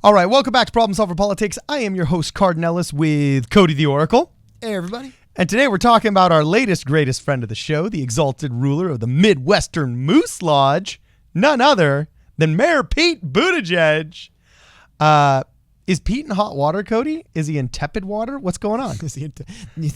All right, welcome back to Problem Solver Politics. I am your host, Cardinellis, with Cody the Oracle. Hey, everybody. And today we're talking about our latest greatest friend of the show, the exalted ruler of the Midwestern Moose Lodge, none other than Mayor Pete Buttigieg. Is Pete in hot water, Cody? Is he in tepid water? What's going on?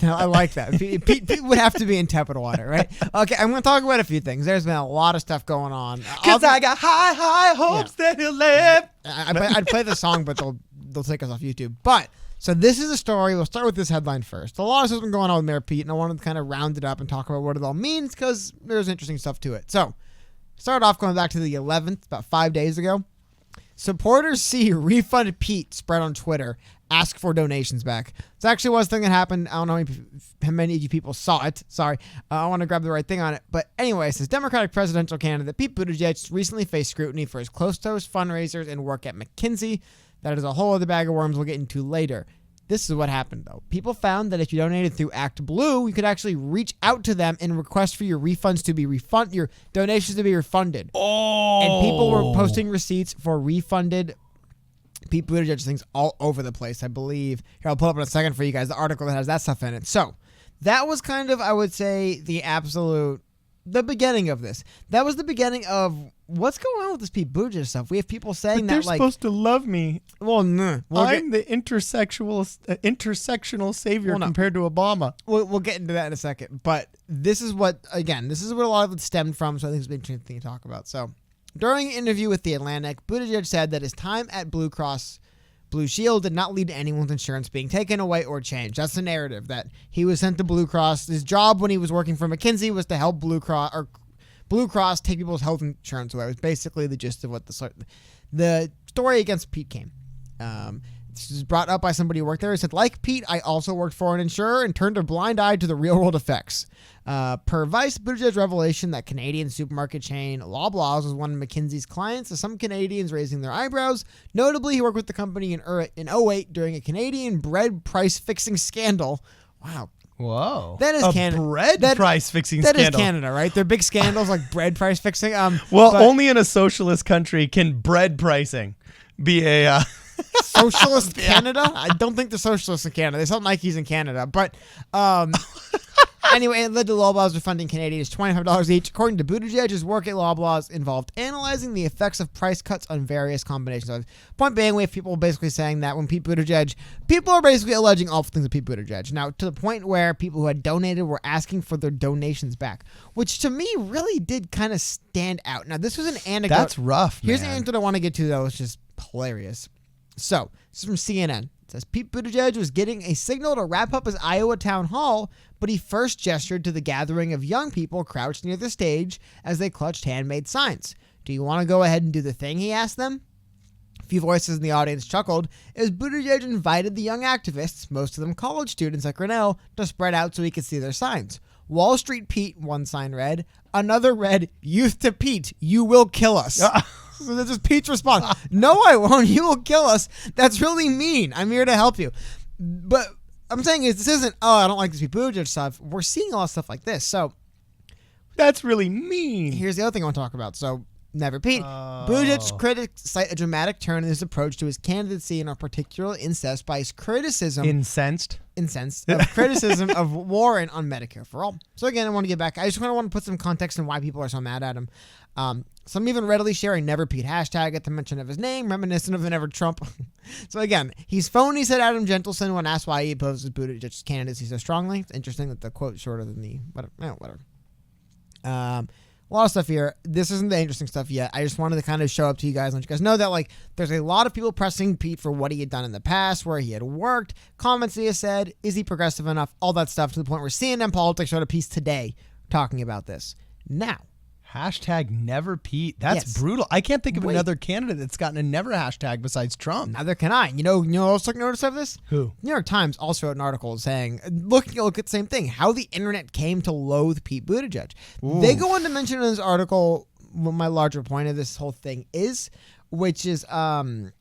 I like that. Pete would have to be in tepid water, right? Okay, I'm going to talk about a few things. There's been a lot of stuff going on. Because I got high hopes that he'll live. I'd play the song, but they'll take us off YouTube. But, so this is a story. We'll start with this headline first. A lot of stuff has been going on with Mayor Pete, and I wanted to kind of round it up and talk about what it all means because there's interesting stuff to it. So, start off going back to the 11th, about 5 days ago. Supporters see Refunded Pete spread on Twitter. Ask for donations back. It's actually one thing that happened. I don't know how many of you people saw it. Sorry. I want to grab the right thing on it. But anyway, it says Democratic presidential candidate Pete Buttigieg recently faced scrutiny for his close-to-host fundraisers and work at McKinsey. That is a whole other bag of worms we'll get into later. This is what happened, though. People found that if you donated through Act Blue, you could actually reach out to them and request for your refunds to be your donations to be refunded. Oh. And people were posting receipts for refunded Pete Buttigieg things all over the place, I believe. Here, I'll pull up in a second for you guys the article that has that stuff in it. So, that was kind of, I would say, the beginning of this. That was the beginning of what's going on with this Pete Buttigieg stuff. We have people saying they're supposed to love me. Well, no. I'm the intersectional savior compared to Obama. We'll get into that in a second. But this is what a lot of it stemmed from, so I think it's an interesting thing to talk about. So, during an interview with The Atlantic, Buttigieg said that his time at Blue Cross Blue Shield did not lead to anyone's insurance being taken away or changed. That's the narrative, that he was sent to Blue Cross. His job when he was working for McKinsey was to help Blue Cross take people's health insurance away. It was basically the gist of what the story against Pete came. This was brought up by somebody who worked there. He said, like Pete, I also worked for an insurer and turned a blind eye to the real-world effects. Per Vice, Buttigieg's revelation that Canadian supermarket chain Loblaws was one of McKinsey's clients, with some Canadians raising their eyebrows. Notably, he worked with the company in 2008 during a Canadian bread price-fixing scandal. Wow. Whoa. That is Canada. Bread price-fixing scandal. That is Canada, right? They're big scandals like bread price-fixing. Only in a socialist country can bread pricing be a... Socialist Canada? I don't think they're socialists in Canada. They sell Nikes in Canada. But anyway, it led to Loblaws refunding Canadians $25 each. According to Buttigieg, his work at Loblaws involved analyzing the effects of price cuts on various combinations of. Point being, we have people basically saying that when people are basically alleging awful things of Pete Buttigieg. Now, to the point where people who had donated were asking for their donations back, which to me really did kind of stand out. Now, this was an anecdote. That's rough, Here's an anecdote I want to get to, though. It's just hilarious. So, this is from CNN. It says, Pete Buttigieg was getting a signal to wrap up his Iowa town hall, but he first gestured to the gathering of young people crouched near the stage as they clutched handmade signs. Do you want to go ahead and do the thing, he asked them. A few voices in the audience chuckled as Buttigieg invited the young activists, most of them college students at Grinnell, to spread out so he could see their signs. Wall Street Pete, one sign read. Another read, Youth to Pete, you will kill us. So this is Pete's response. No, I won't. You will kill us. That's really mean. I'm here to help you. But I'm saying this isn't, I don't like this Pete Buttigieg stuff. We're seeing a lot of stuff like this. So that's really mean. Here's the other thing I want to talk about. So never Pete. Buttigieg's critics cite a dramatic turn in his approach to his candidacy and are particularly incensed by his criticism. Incensed of criticism of Warren on Medicare for All. So again, I want to get back. I just kind of want to put some context on why people are so mad at him. Some even readily sharing Never Pete hashtag at the mention of his name, reminiscent of the Never Trump. So again, he's phony, said Adam Gentleson when asked why he opposes Buttigieg's candidacy so strongly. It's interesting that the quote's shorter than the whatever. A lot of stuff here. This isn't the interesting stuff yet. I just wanted to kind of show up to you guys and let you guys know that there's a lot of people pressing Pete for what he had done in the past, where he had worked, comments he has said, is he progressive enough, all that stuff, to the point where CNN Politics wrote a piece today talking about this. Now, hashtag Never Pete. That's brutal. I can't think of another candidate that's gotten a never hashtag besides Trump. Neither can I. You know who else took notice of this? Who? New York Times also wrote an article saying, look at the same thing, how the internet came to loathe Pete Buttigieg. Ooh. They go on to mention in this article what my larger point of this whole thing is, which is, for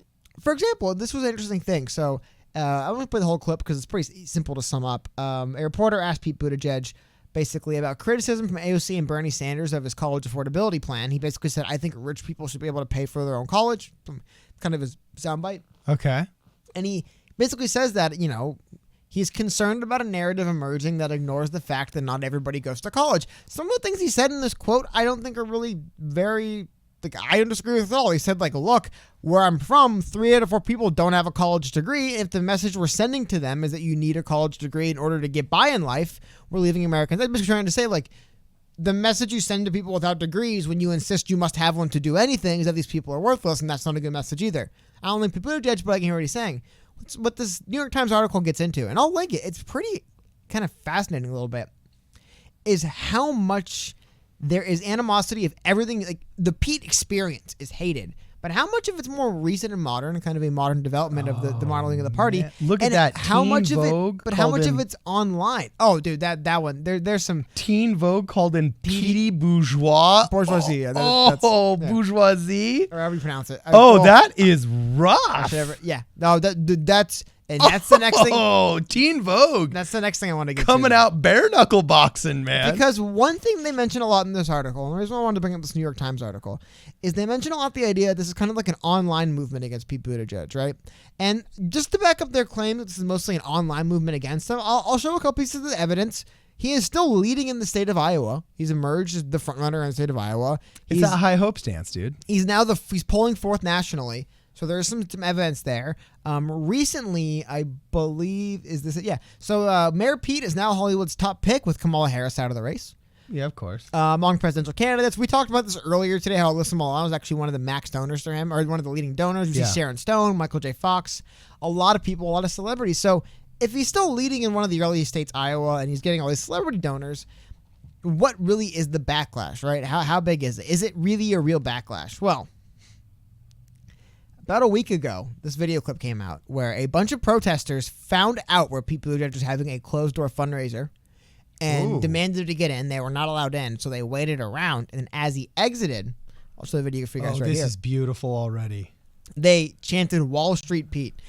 example, this was an interesting thing. So I won't play the whole clip because it's pretty simple to sum up. A reporter asked Pete Buttigieg basically about criticism from AOC and Bernie Sanders of his college affordability plan. He basically said, I think rich people should be able to pay for their own college. kind of his soundbite. Okay. And he basically says that, he's concerned about a narrative emerging that ignores the fact that not everybody goes to college. Some of the things he said in this quote, I don't think are really very, I don't disagree with at all. He said, look, where I'm from, 3 out of 4 people don't have a college degree. If the message we're sending to them is that you need a college degree in order to get by in life, we're leaving Americans. I'm just trying to say, the message you send to people without degrees when you insist you must have one to do anything is that these people are worthless, and that's not a good message either. I don't think people judge, but I can hear what he's saying. What this New York Times article gets into, and I'll link it, it's pretty kind of fascinating a little bit, is how much there is animosity of everything. The Pete experience is hated, but how much of it's more recent and modern, kind of a modern development of the modeling of the party. Man. Look at that. How Teen much Vogue of it? But how much of it's online? Oh, dude, that one. There's some Teen Vogue called in Petey Bourgeois. Bourgeoisie. Yeah, that's bourgeoisie. or however you pronounce it. That is rough. Yeah. No, that's the next thing. Oh, Teen Vogue. That's the next thing I want to get coming to. out bare knuckle boxing, man. Because one thing they mention a lot in this article, and the reason why I wanted to bring up this New York Times article, is they mention a lot the idea that this is kind of like an online movement against Pete Buttigieg, right? And just to back up their claim that this is mostly an online movement against him, I'll show a couple pieces of evidence. He is still leading in the state of Iowa. He's emerged as the front runner in the state of Iowa. It's that high hope stance, dude. He's now he's polling 4th nationally. So there's some evidence there. Recently, I believe, So Mayor Pete is now Hollywood's top pick with Kamala Harris out of the race. Yeah, of course. Among presidential candidates. We talked about this earlier today, how Alyssa Milano was actually one of the max donors for him, or one of the leading donors. You see Sharon Stone, Michael J. Fox, a lot of people, a lot of celebrities. So if he's still leading in one of the early states, Iowa, and he's getting all these celebrity donors, what really is the backlash, right? How big is it? Is it really a real backlash? Well, about a week ago, this video clip came out where a bunch of protesters found out where Pete Buttigieg was having a closed-door fundraiser and demanded to get in. They were not allowed in, so they waited around. And then as he exited, I'll show the video for you guys right here. This is beautiful already. They chanted Wall Street Pete.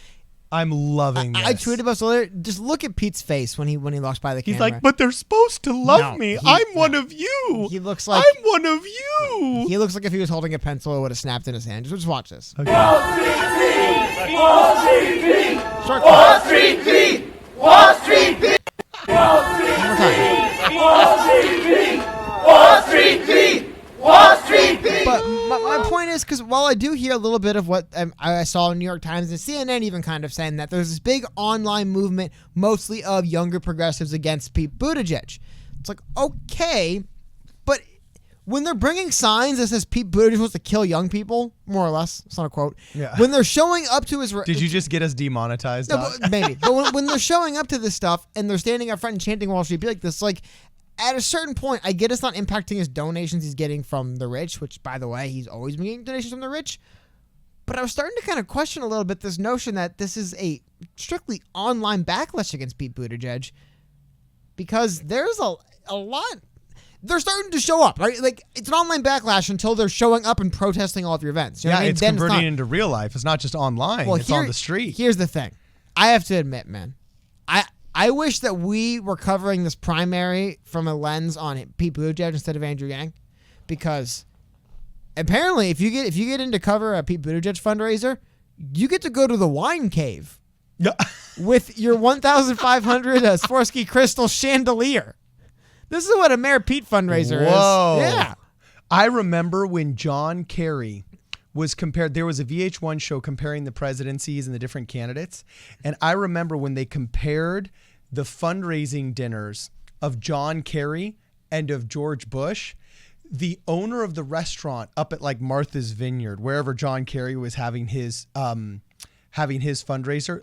I'm loving this. I tweeted about this earlier. Just look at Pete's face when he walks by the camera. He's like, but they're supposed to love me. I'm one of you. He looks like I'm one of you. He looks like if he was holding a pencil, it would have snapped in his hand. Just watch this. Okay. Wall Street Pete! Wall Street Pete! Short Wall Street Pete! Wall Street Pete! Wall Street One more time. Pete! Wall Street Pete! Wall Street Pete! Wall Street Pete! But my point is, because while I do hear a little bit of what I saw in New York Times and CNN even kind of saying that there's this big online movement, mostly of younger progressives against Pete Buttigieg. It's like, okay, but when they're bringing signs that says Pete Buttigieg wants to kill young people, more or less, it's not a quote. Yeah. When they're showing up to his... Did you just get us demonetized? No, but maybe. But when they're showing up to this stuff and they're standing up front and chanting Wall Street, be like this, at a certain point, I get it's not impacting his donations he's getting from the rich, which, by the way, he's always been getting donations from the rich. But I was starting to kind of question a little bit this notion that this is a strictly online backlash against Pete Buttigieg, because there's a lot. They're starting to show up, right? It's an online backlash until they're showing up and protesting all of your events. You know what I mean? It's Then converting into real life. It's not just online. It's on the street. Here's the thing. I have to admit, man, I wish that we were covering this primary from a lens on Pete Buttigieg instead of Andrew Yang, because apparently if you get in to cover a Pete Buttigieg fundraiser, you get to go to the wine cave with your 1,500 Swarovski crystal chandelier. This is what a Mayor Pete fundraiser is. Yeah. I remember when John Kerry was compared, there was a VH1 show comparing the presidencies and the different candidates. And I remember when they compared the fundraising dinners of John Kerry and of George Bush, the owner of the restaurant up at Martha's Vineyard, wherever John Kerry was having his fundraiser,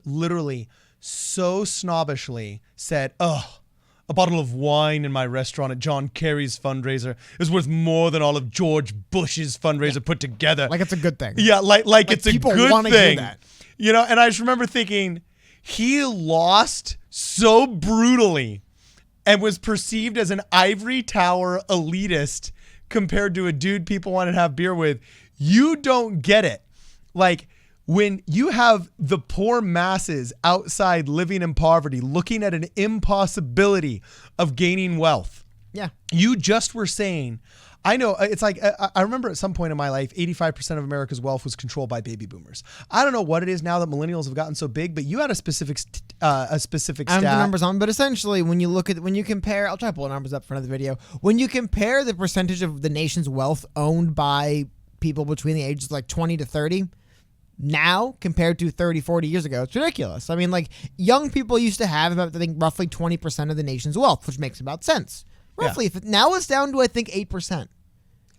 literally so snobbishly said, a bottle of wine in my restaurant at John Kerry's fundraiser is worth more than all of George Bush's fundraiser put together. Like it's a good thing. Yeah, like it's a people good wanna thing. hear that. You know, and I just remember thinking, he lost so brutally and was perceived as an ivory tower elitist compared to a dude people want to have beer with. You don't get it. When you have the poor masses outside living in poverty, looking at an impossibility of gaining wealth. Yeah. You just were saying, I know it's like I remember at some point in my life, 85% of America's wealth was controlled by baby boomers. I don't know what it is now that millennials have gotten so big, but you had a specific stat. I don't have the numbers on, but essentially when you compare, I'll try to pull the numbers up for another video. When you compare the percentage of the nation's wealth owned by people between the ages of like 20 to 30 now compared to 30, 40 years ago, it's ridiculous. I mean, like young people used to have about, I think, roughly 20% of the nation's wealth, which makes about sense. Roughly. Yeah. If now it's down to, I think, 8%.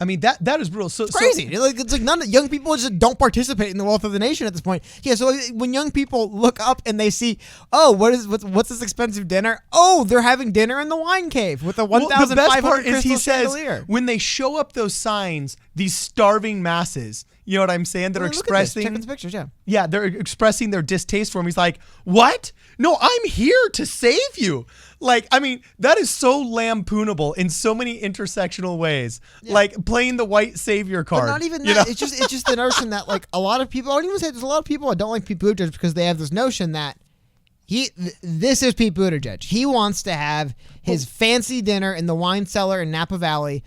I mean, that is brutal. So it's crazy. It's like none of young people just don't participate in the wealth of the nation at this point. Yeah, so when young people look up and they see, oh, what's this expensive dinner? Oh, they're having dinner in the wine cave with a 1,500 the best part is he chandelier. says when they show up those signs, these starving masses, you know what I'm saying? That are expressing. Check the pictures, yeah. Yeah, they're expressing their distaste for him. He's like, what? No, I'm here to save you. Like, I mean, that is so lampoonable in so many intersectional ways. Yeah. Like playing the white savior card. But not even that. It's just the notion that like a lot of people, I don't even say there's a lot of people that don't like Pete Buttigieg because they have this notion that this is Pete Buttigieg. He wants to have his fancy dinner in the wine cellar in Napa Valley.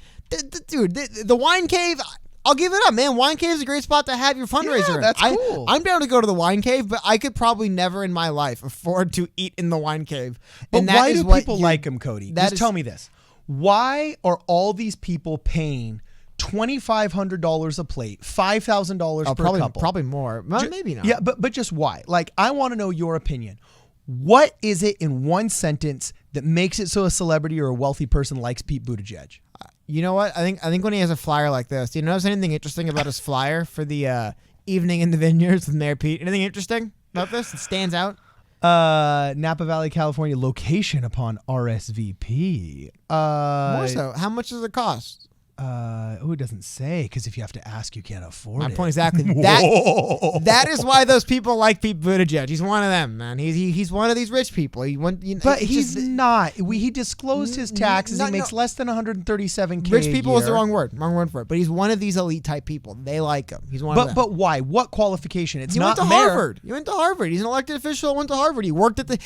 Dude, the wine cave, I'll give it up, man. Wine cave is a great spot to have your fundraiser. Yeah, that's cool. I'm down to go to the wine cave, but I could probably never in my life afford to eat in the wine cave. But and why do people like him, Cody? Just tell me this. Why are all these people paying $2,500 a plate, $5,000 per couple? Probably more. Maybe not. Yeah, but just why? Like, I want to know your opinion. What is it in one sentence that makes it so a celebrity or a wealthy person likes Pete Buttigieg? You know what? I think when he has a flyer like this, do you notice anything interesting about his flyer for the evening in the vineyards with Mayor Pete? Anything interesting about this? It stands out. Napa Valley, California, location upon RSVP. More so, how much does it cost? It doesn't say, because if you have to ask, you can't afford it. My point exactly. That is why those people like Pete Buttigieg. He's one of them, man. He's one of these rich people. But he's not. He disclosed his taxes. He makes less than $137K. Rich people is the wrong word for it. But he's one of these elite type people. They like him. He's one of them. But why? What qualification? It's not went to Harvard. He went to Harvard. He's an elected official. Went to Harvard. He worked at the.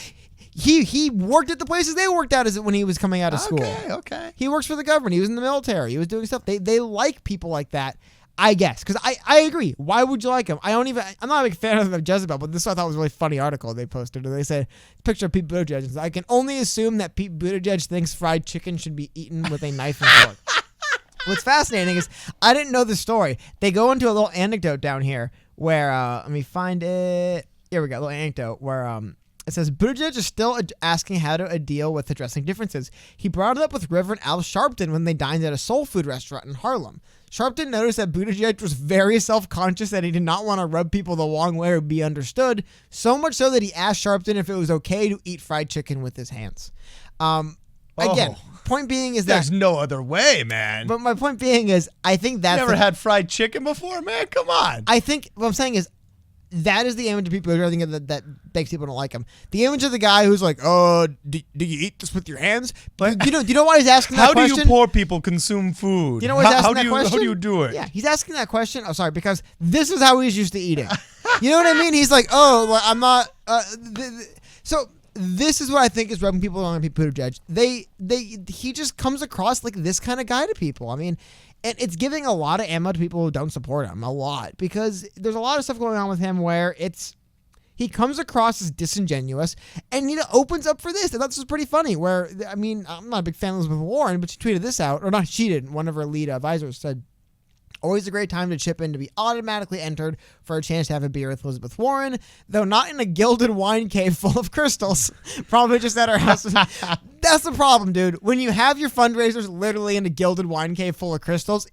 He worked at the places they worked at when he was coming out of school. Okay. He works for the government. He was in the military. He was doing stuff. They like people like that, I guess. Because I agree. Why would you like him? I'm not a big fan of Jezebel, but this I thought was a really funny article they posted. They said, picture of Pete Buttigieg. And I can only assume that Pete Buttigieg thinks fried chicken should be eaten with a knife and fork. What's fascinating is I didn't know the story. They go into a little anecdote down here where, let me find it. Here we go. A little anecdote where, it says, Buttigieg is still asking how to deal with addressing differences. He brought it up with Reverend Al Sharpton when they dined at a soul food restaurant in Harlem. Sharpton noticed that Buttigieg was very self-conscious, that he did not want to rub people the wrong way or be understood, so much so that he asked Sharpton if it was okay to eat fried chicken with his hands. Again, point being is there's no other way, man. But my point being is, I think that's... You never had fried chicken before, man? Come on. I think what I'm saying is, that is the image of people. I think that makes people don't like him. The image of the guy who's like, "Oh, do you eat this with your hands?" But do you know why he's asking that question? How do you poor people consume food? You know why he's asking that question? How do you do it? Yeah, he's asking that question. Oh, sorry, because this is how he's used to eating. You know what I mean? He's like, "Oh, well, I'm not." So this is what I think is rubbing people wrong on Pete Buttigieg. He just comes across like this kind of guy to people. I mean. And it's giving a lot of ammo to people who don't support him, a lot, because there's a lot of stuff going on with him where he comes across as disingenuous, and he opens up for this, and that's just pretty funny. Where I mean, I'm not a big fan of Elizabeth Warren, but she tweeted this out, or not? She didn't. One of her lead advisors said, "Always a great time to chip in to be automatically entered for a chance to have a beer with Elizabeth Warren, though not in a gilded wine cave full of crystals. Probably just at her house." That's the problem, dude. When you have your fundraisers literally in a gilded wine cave full of crystals,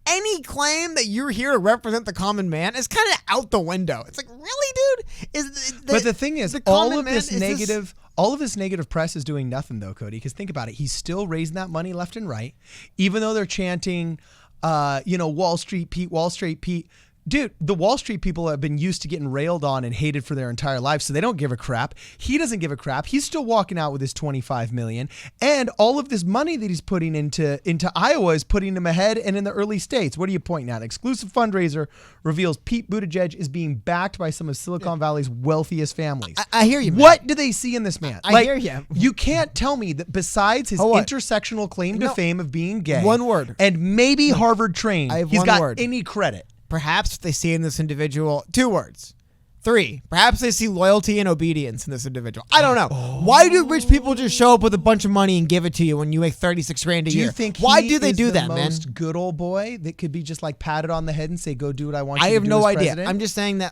any claim that you're here to represent the common man is kind of out the window. It's like, really, dude? But the thing is, all of this negative press is doing nothing, though, Cody. Because think about it. He's still raising that money left and right, even though they're chanting, Wall Street Pete, Wall Street Pete. Dude, the Wall Street people have been used to getting railed on and hated for their entire lives, so they don't give a crap. He doesn't give a crap. He's still walking out with his $25 million, and all of this money that he's putting into Iowa is putting him ahead and in the early states. What are you pointing at? Exclusive fundraiser reveals Pete Buttigieg is being backed by some of Silicon Valley's wealthiest families. I hear you, man. What do they see in this man? I hear you. You can't tell me that besides his intersectional claim to fame of being gay, one word, and maybe Harvard trained, he's got any credit. Perhaps they see in this individual 2 words. 3. Perhaps they see loyalty and obedience in this individual. I don't know. Why do rich people just show up with a bunch of money and give it to you when you make $36,000 a year? Do you think why do they do that, man? Most good old boy that could be just like patted on the head and say, "Go do what I want." I you have to do no as idea. president?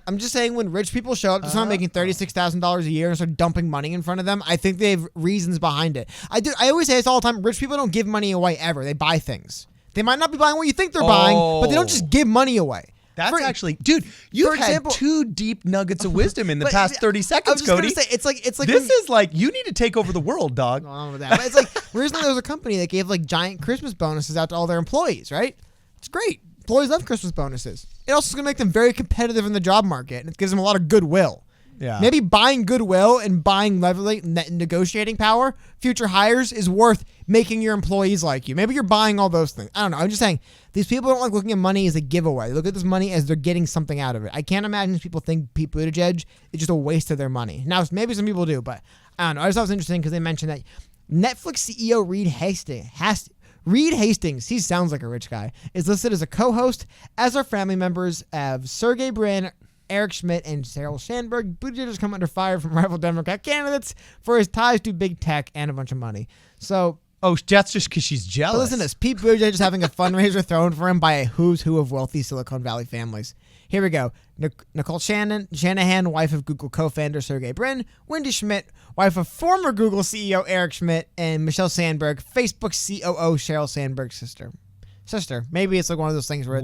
I'm just saying when rich people show up, just not making $36,000 a year and start dumping money in front of them. I think they have reasons behind it. I always say this all the time. Rich people don't give money away ever. They buy things. They might not be buying what you think they're buying, but they don't just give money away. That's actually, dude, you've had 2 deep nuggets of wisdom in the past 30 seconds, Cody. I was just gonna say, it's like this is like, you need to take over the world, dog. But it's like, recently there was a company that gave like giant Christmas bonuses out to all their employees, right? It's great. Employees love Christmas bonuses. It also is going to make them very competitive in the job market, and it gives them a lot of goodwill. Yeah. Maybe buying goodwill and buying negotiating power, future hires, is worth making your employees like you. Maybe you're buying all those things. I don't know. I'm just saying, these people don't like looking at money as a giveaway. They look at this money as they're getting something out of it. I can't imagine these people think Pete Buttigieg is just a waste of their money. Now, maybe some people do, but I don't know. I just thought it was interesting because they mentioned that Netflix CEO Reed Hastings, he sounds like a rich guy, is listed as a co-host, as are family members of Sergey Brin, Eric Schmidt, and Sheryl Sandberg. Buttigieg has come under fire from rival Democrat candidates for his ties to big tech and a bunch of money. So, that's just because she's jealous. but listen to this. Pete Buttigieg is having a fundraiser thrown for him by a who's who of wealthy Silicon Valley families. Here we go. Nicole Shanahan, wife of Google co-founder Sergey Brin, Wendy Schmidt, wife of former Google CEO Eric Schmidt, and Michelle Sandberg, Facebook COO Sheryl Sandberg's sister. Maybe it's like one of those things where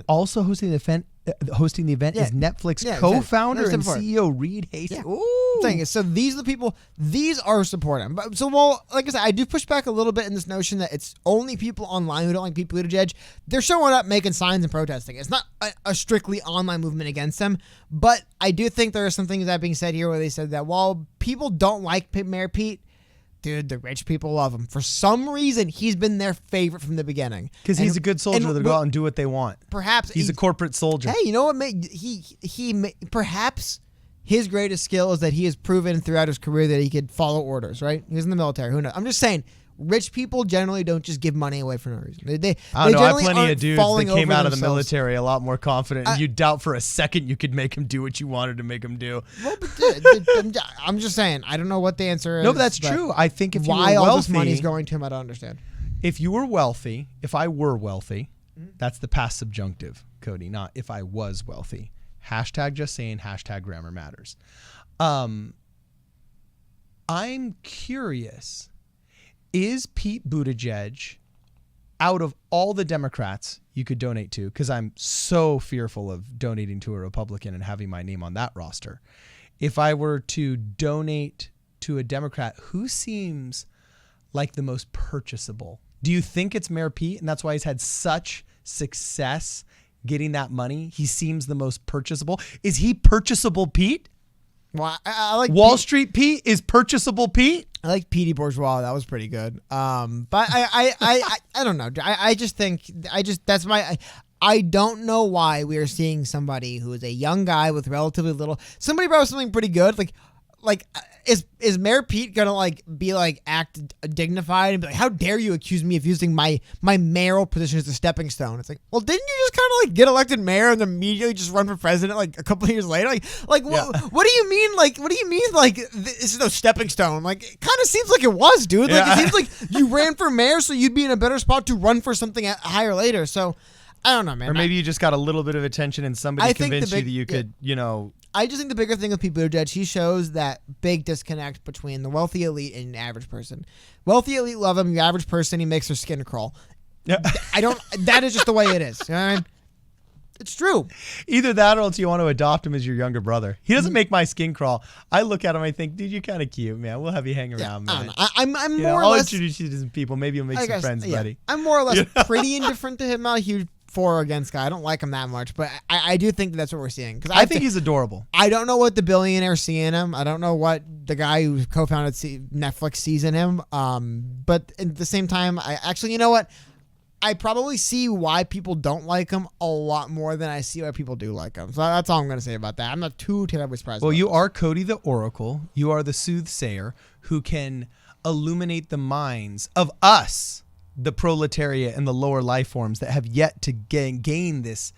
Also hosting the event is Netflix co-founder and CEO Reed Hastings. Yeah. Thing is, so these are the people. These are supporting. But so, like I said, I do push back a little bit in this notion that it's only people online who don't like Pete Buttigieg. They're showing up, making signs, and protesting. It's not a strictly online movement against them. But I do think there are some things that are being said here where they said that while people don't like Mayor Pete, dude, the rich people love him. For some reason, he's been their favorite from the beginning. Because he's a good soldier that'll go out and do what they want. Perhaps he's a corporate soldier. Hey, you know what? Perhaps his greatest skill is that he has proven throughout his career that he could follow orders, right? He was in the military. Who knows? I'm just saying, rich people generally don't just give money away for no reason. I don't know. I have plenty of dudes that came out of the military a lot more confident, and you doubt for a second you could make him do what you wanted to make him do. Well, but I'm just saying, I don't know what the answer is. No, but that's true. I think if you were why wealthy, all this money's going to him, I don't understand. If you were wealthy, if I were wealthy, that's the past subjunctive, Cody, not if I was wealthy. Hashtag just saying, hashtag grammar matters. I'm curious. Is Pete Buttigieg, out of all the Democrats you could donate to, because I'm so fearful of donating to a Republican and having my name on that roster, if I were to donate to a Democrat, who seems like the most purchasable? Do you think it's Mayor Pete, and that's why he's had such success getting that money? He seems the most purchasable. Is he purchasable Pete? Well, I like Wall Street Pete is purchasable Pete. I like Petey Bourgeois. That was pretty good. But I don't know. I just think that's my. I don't know why we are seeing somebody who is a young guy with relatively little. Somebody brought something pretty good. Like is Mayor Pete gonna be act dignified and be like, how dare you accuse me of using my mayoral position as a stepping stone? It's like, well, didn't you just kind of get elected mayor and immediately just run for president a couple of years later? What do you mean? What do you mean? This is no stepping stone? It kind of seems like it was, dude. It seems like you ran for mayor so you'd be in a better spot to run for something higher later. So I don't know, man. Or maybe you just got a little bit of attention and somebody convinced you that you could, I just think the bigger thing with Pete Buttigieg, he shows that big disconnect between the wealthy elite and the average person. Wealthy elite love him. The average person, he makes their skin crawl. Yeah. That is just the way it is. You know what I mean? It's true. Either that or else you want to adopt him as your younger brother. He doesn't make my skin crawl. I look at him, I think, dude, you're kind of cute, man. We'll have you hang around, man. I'm more or less. I'll introduce you to some people. Maybe you'll make some friends, buddy. I'm more or less pretty indifferent to him. Not a huge for or against guy. I don't like him that much, but I do think that's what we're seeing. Because I think he's adorable. I don't know what the billionaire see in him. I don't know what the guy who co-founded Netflix sees in him. But at the same time, you know what? I probably see why people don't like him a lot more than I see why people do like him. So that's all I'm going to say about that. I'm not too terribly surprised. Well, you are Cody the Oracle. You are the soothsayer who can illuminate the minds of us, the proletariat and the lower life forms that have yet to gain this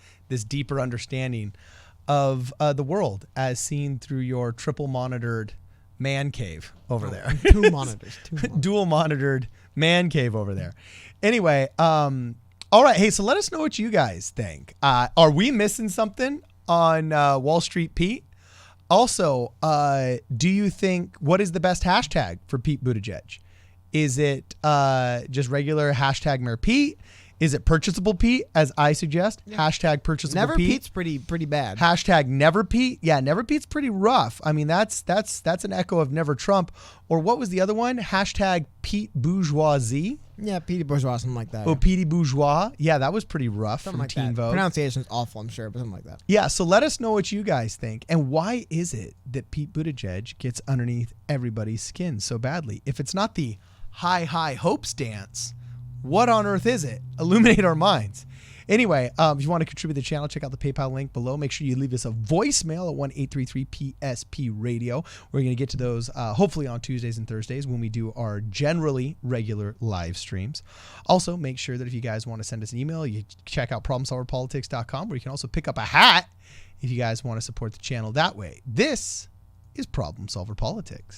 deeper understanding of the world as seen through your triple monitored man cave over there. Two monitors. Dual monitored man cave over there. Anyway, all right. Hey, so let us know what you guys think. Are we missing something on Wall Street Pete? Also, do you think, what is the best hashtag for Pete Buttigieg? Is it just regular hashtag Mayor Pete? Is it purchasable Pete, as I suggest? Yeah. Hashtag purchasable Never Pete. Pete's pretty bad. Hashtag Never Pete. Yeah, Never Pete's pretty rough. I mean, that's an echo of Never Trump. Or what was the other one? Hashtag Pete Bourgeoisie. Yeah, Petey Bourgeois, something like that. Oh, Petey Bourgeois. Yeah, that was pretty rough something from like Teen that. Vogue. Pronunciation's awful, I'm sure, but something like that. Yeah, so let us know what you guys think. And why is it that Pete Buttigieg gets underneath everybody's skin so badly? If it's not the high hopes dance, what on earth is it? Illuminate our minds. Anyway, if you want to contribute to the channel, check out the PayPal link below. Make sure you leave us a voicemail at 1-833-PSP-RADIO. We're going to get to those hopefully on Tuesdays and Thursdays when we do our generally regular live streams. Also, make sure that if you guys want to send us an email, you check out problemsolverpolitics.com, where you can also pick up a hat if you guys want to support the channel that way. This is Problem Solver Politics.